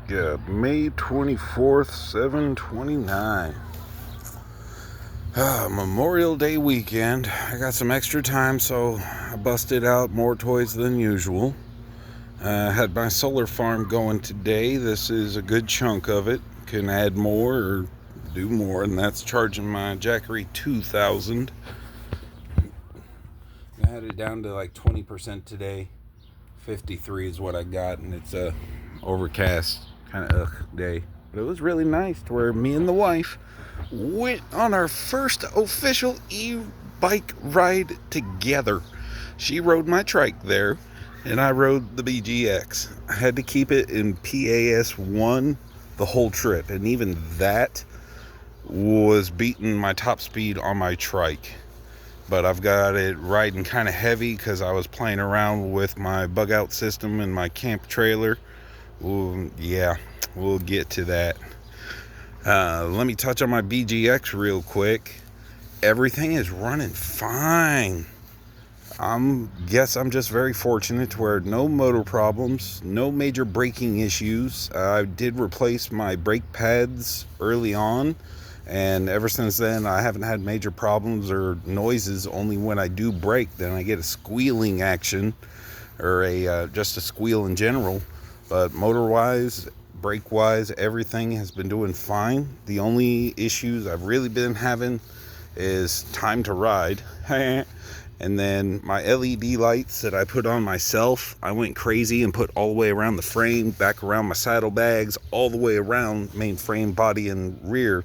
May 24th, 7/29. Memorial Day weekend. I got some extra time, so I busted out more toys than usual. Had my solar farm going today. This is a good chunk of it. Can add more or do more, and that's charging my Jackery 2000. I had it down to like 20% today. 53 is what I got, and it's a overcast kind of day. But it was really nice to where me and the wife went on our first official e-bike ride together. She rode my trike there, and I rode the BGX. I had to keep it in PAS1 the whole trip, and even that was beating my top speed on my trike. But I've got it riding kind of heavy because I was playing around with my bug out system and my camp trailer. We'll get to that. Let me touch on my BGX real quick. Everything is running fine. I'm just very fortunate to where no motor problems, no major braking issues. I did replace my brake pads early on, and ever since then I haven't had major problems or noises. Only when I do brake, then I get a squealing action, or just a squeal in general. But motor wise, brake wise, everything has been doing fine. The only issues I've really been having is time to ride. And then my LED lights that I put on myself, I went crazy and put all the way around the frame, back around my saddlebags, all the way around main frame, body, and rear.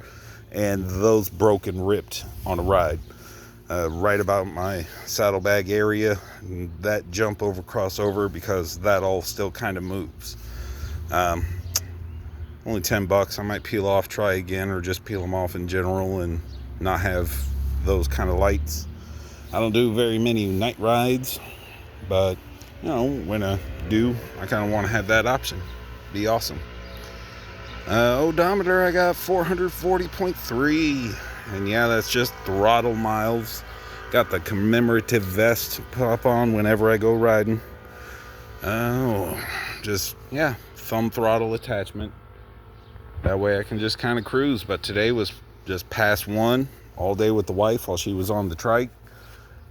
And those broke and ripped on a ride. Right about my saddlebag area, that jump over crossover, because that all still kind of moves. Only $10. I might peel off, try again, or just peel them off in general and not have those kind of lights. I don't do very many night rides, but when I do, I kind of want to have that option. Be awesome. Odometer, I got 440.3, and yeah, that's just throttle miles. Got the commemorative vest pop on whenever I go riding. Thumb throttle attachment. That way I can just kind of cruise. But today was just past 1 all day with the wife while she was on the trike,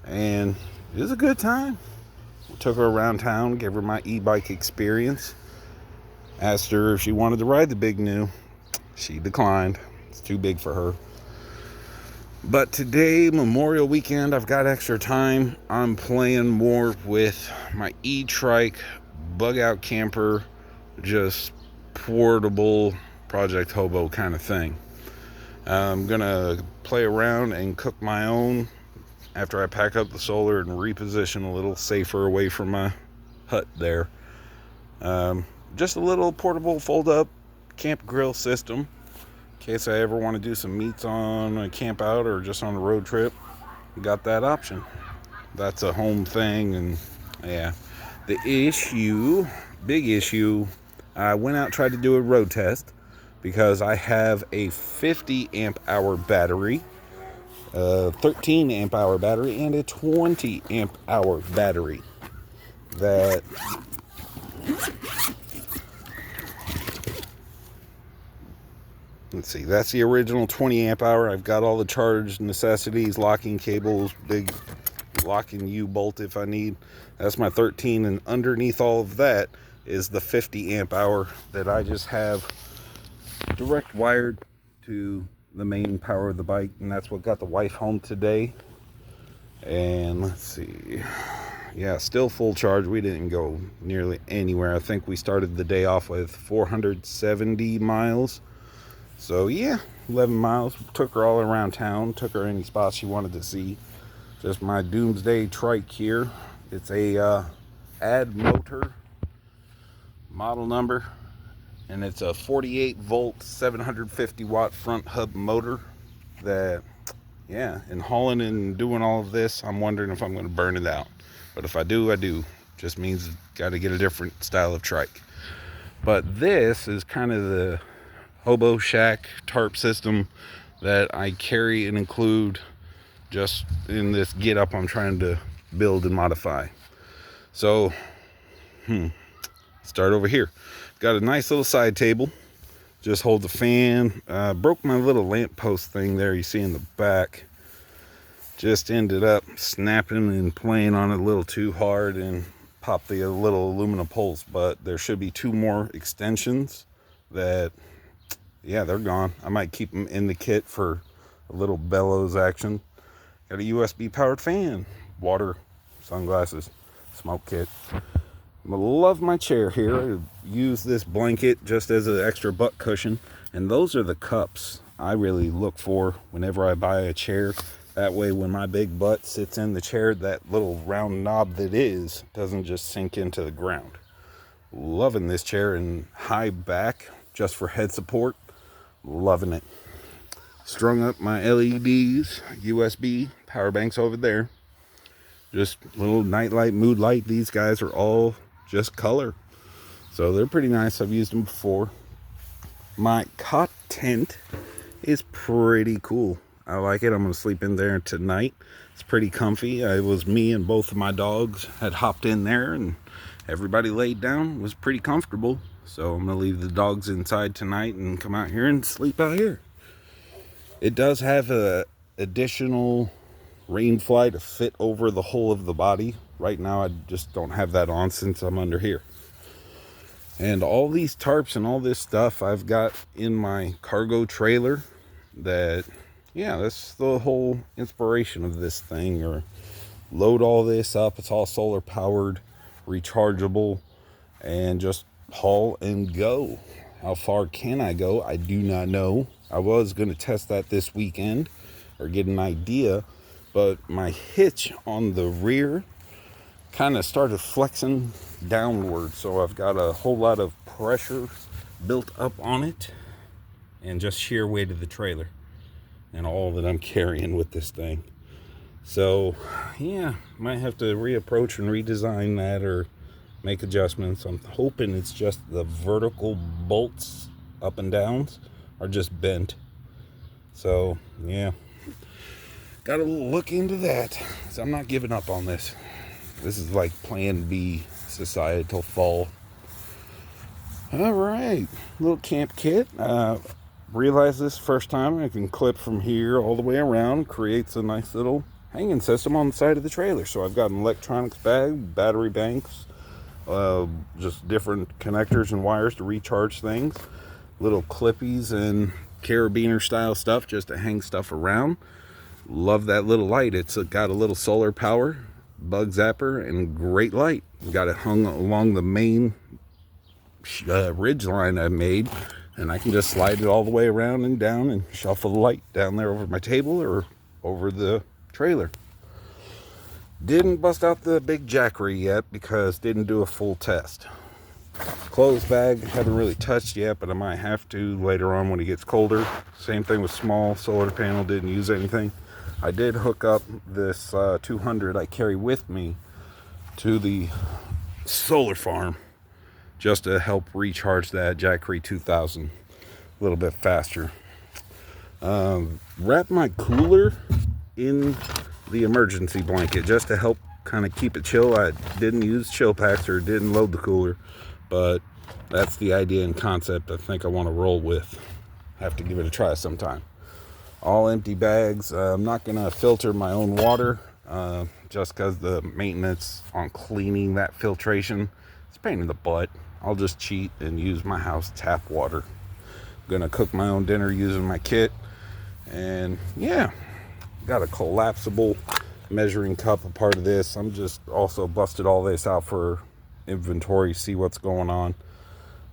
and it was a good time. Took her around town, gave her my e-bike experience. Asked her if she wanted to ride the big new. She declined. It's too big for her. But today, Memorial Weekend, I've got extra time. I'm playing more with my Etrike bug out camper, just portable Project Hobo kind of thing. I'm gonna play around and cook my own after I pack up the solar and reposition a little safer away from my hut there. Just a little portable fold-up camp grill system in case I ever want to do some meats on a camp out or just on a road trip. Got that option. That's a home thing. And yeah, the big issue, I went out, tried to do a road test because I have a 50 amp hour battery, a 13 amp hour battery, and a 20 amp hour battery. That's the original 20 amp hour. I've got all the charge necessities, locking cables, big locking U-bolt if I need. That's my 13, and underneath all of that is the 50 amp hour that I just have direct wired to the main power of the bike, and that's what got the wife home today. And let's see, yeah, still full charge. We didn't go nearly anywhere. I think we started the day off with 470 miles. So yeah, 11 miles. Took her all around town. Took her any spots she wanted to see. Just my Doomsday trike here. It's a add motor model number, and it's a 48 volt 750 watt front hub motor. That, yeah, in hauling and doing all of this, I'm wondering if I'm going to burn it out. But if I do, I do. Just means got to get a different style of trike. But this is kind of the hobo shack tarp system that I carry and include just in this get up I'm trying to build and modify. So Start over here. Got a nice little side table. Just hold the fan. Broke my little lamp post thing there you see in the back. Just ended up snapping and playing on it a little too hard and popped the little aluminum poles. But there should be 2 more extensions that, yeah, they're gone. I might keep them in the kit for a little bellows action. Got a USB powered fan, water, sunglasses, smoke kit. I love my chair here. I use this blanket just as an extra butt cushion. And those are the cups I really look for whenever I buy a chair. That way when my big butt sits in the chair, that little round knob that is doesn't just sink into the ground. Loving this chair in high back just for head support. Loving it. Strung up my LEDs, USB power banks over there. Just little night light, mood light. These guys are all just color, so they're pretty nice. I've used them before. My cot tent is pretty cool. I like it. I'm gonna sleep in there tonight. It's pretty comfy. It was me and both of my dogs had hopped in there, and everybody laid down. It was pretty comfortable. So I'm gonna leave the dogs inside tonight and come out here and sleep out here. It does have a additional rain fly to fit over the whole of the body. Right now I just don't have that on since I'm under here. And all these tarps and all this stuff I've got in my cargo trailer. That, yeah, that's the whole inspiration of this thing. Or load all this up. It's all solar powered, rechargeable, and just haul and go. How far can I go? I do not know. I was going to test that this weekend or get an idea, but my hitch on the rear kind of started flexing downward, so I've got a whole lot of pressure built up on it and just sheer weight of the trailer and all that I'm carrying with this thing. So yeah, might have to reapproach and redesign that or make adjustments. I'm hoping it's just the vertical bolts up and downs are just bent. So yeah, gotta look into that. So I'm not giving up on this. This is like plan B, societal fall. All right, little camp kit. Realized this first time I can clip from here all the way around. Creates a nice little hanging system on the side of the trailer. So I've got an electronics bag, battery banks, just different connectors and wires to recharge things, little clippies and carabiner style stuff just to hang stuff around. Love that little light. It's got a little solar power, bug zapper, and great light. Got it hung along the main ridge line I made, and I can just slide it all the way around and down and shuffle the light down there over my table or over the trailer. Didn't bust out the big jackery yet because didn't do a full test. Clothes bag haven't really touched yet, but I might have to later on when it gets colder. Same thing with small solar panel, didn't use anything. I did hook up this 200 I carry with me to the solar farm just to help recharge that Jackery 2000 a little bit faster. Wrap my cooler in the emergency blanket just to help kind of keep it chill. I didn't use chill packs or didn't load the cooler, but that's the idea and concept I think I want to roll with. Have to give it a try sometime. All empty bags. I'm not going to filter my own water just because the maintenance on cleaning that filtration, it's a pain in the butt. I'll just cheat and use my house tap water. I'm going to cook my own dinner using my kit. And yeah, got a collapsible measuring cup, a part of this. I'm just also busted all this out for inventory, see what's going on.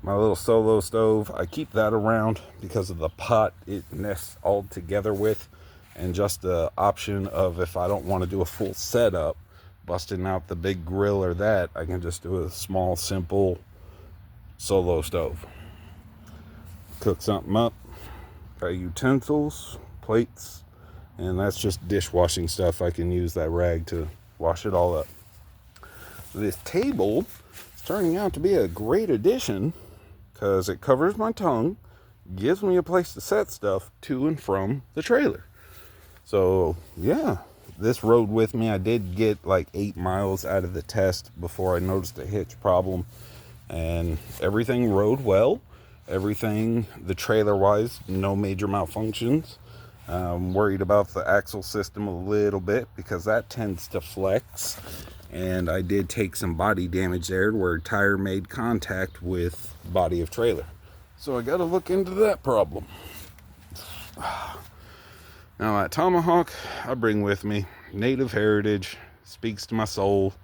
My little solo stove, I keep that around because of the pot it nests all together with, and just the option of if I don't want to do a full setup, busting out the big grill or that, I can just do a small, simple solo stove. Cook something up, got utensils, plates, and that's just dishwashing stuff. I can use that rag to wash it all up. This table is turning out to be a great addition because it covers my tongue, gives me a place to set stuff to and from the trailer. So yeah, this rode with me. I did get like 8 miles out of the test before I noticed a hitch problem. and everything rode well. Everything, the trailer wise, no major malfunctions. I'm worried about the axle system a little bit because that tends to flex, and I did take some body damage there where tire made contact with body of trailer, so I got to look into that problem. Now that Tomahawk I bring with me, native heritage, speaks to my soul,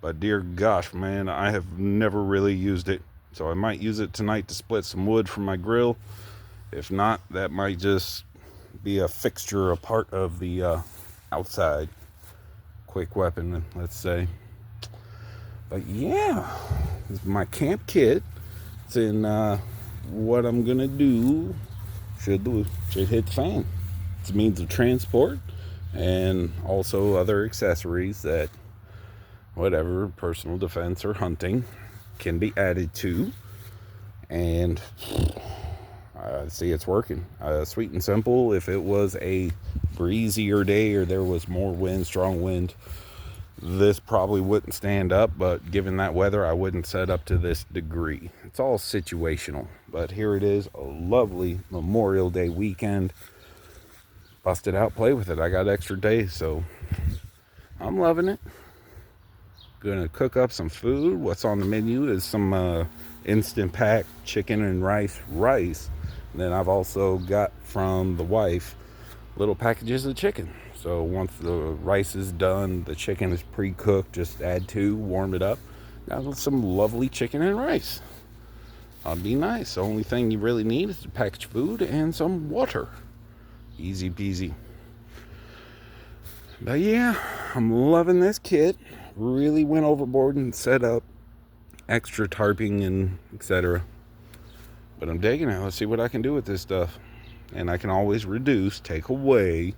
but dear gosh, man, I have never really used it. So I might use it tonight to split some wood from my grill. If not, that might just be a fixture, a part of the outside quick weapon, let's say. But yeah, this is my camp kit. It's in what I'm gonna do should hit the fan. It's a means of transport, and also other accessories that whatever personal defense or hunting can be added to. And see, it's working. Sweet and simple. If it was a breezier day or there was more wind, strong wind, this probably wouldn't stand up, but given that weather, I wouldn't set up to this degree. It's all situational. But here it is, a lovely Memorial Day weekend. Bust it out, play with it. I got extra days, so I'm loving it. Gonna cook up some food. What's on the menu is some instant pack chicken and rice. And then I've also got from the wife little packages of chicken. So once the rice is done, the chicken is pre-cooked, just add to, warm it up. Got some lovely chicken and rice. That'd be nice. The only thing you really need is packaged food and some water. Easy peasy. But yeah, I'm loving this kit. Really went overboard and set up extra tarping and etc. But I'm digging it. Let's see what I can do with this stuff. And I can always take away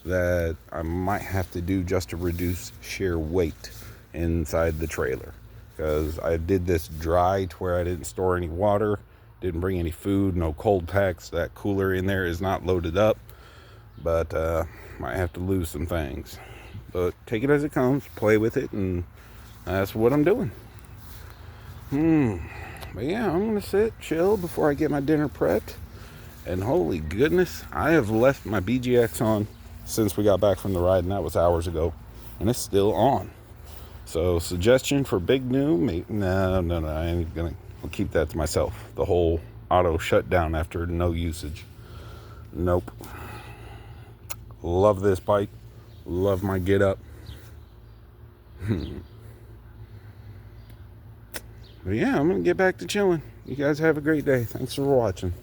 that I might have to do just to reduce sheer weight inside the trailer. Because I did this dry to where I didn't store any water, didn't bring any food, no cold packs. That cooler in there is not loaded up. But might have to lose some things. But take it as it comes, play with it, and that's what I'm doing. But yeah, I'm gonna sit, chill before I get my dinner prepped. And holy goodness, I have left my BGX on since we got back from the ride, and that was hours ago, and it's still on. So suggestion for big new, no, I ain't gonna. I'll keep that to myself. The whole auto shutdown after no usage. Nope. Love this bike. Love my get up. But yeah, I'm gonna get back to chilling. You guys have a great day. Thanks for watching.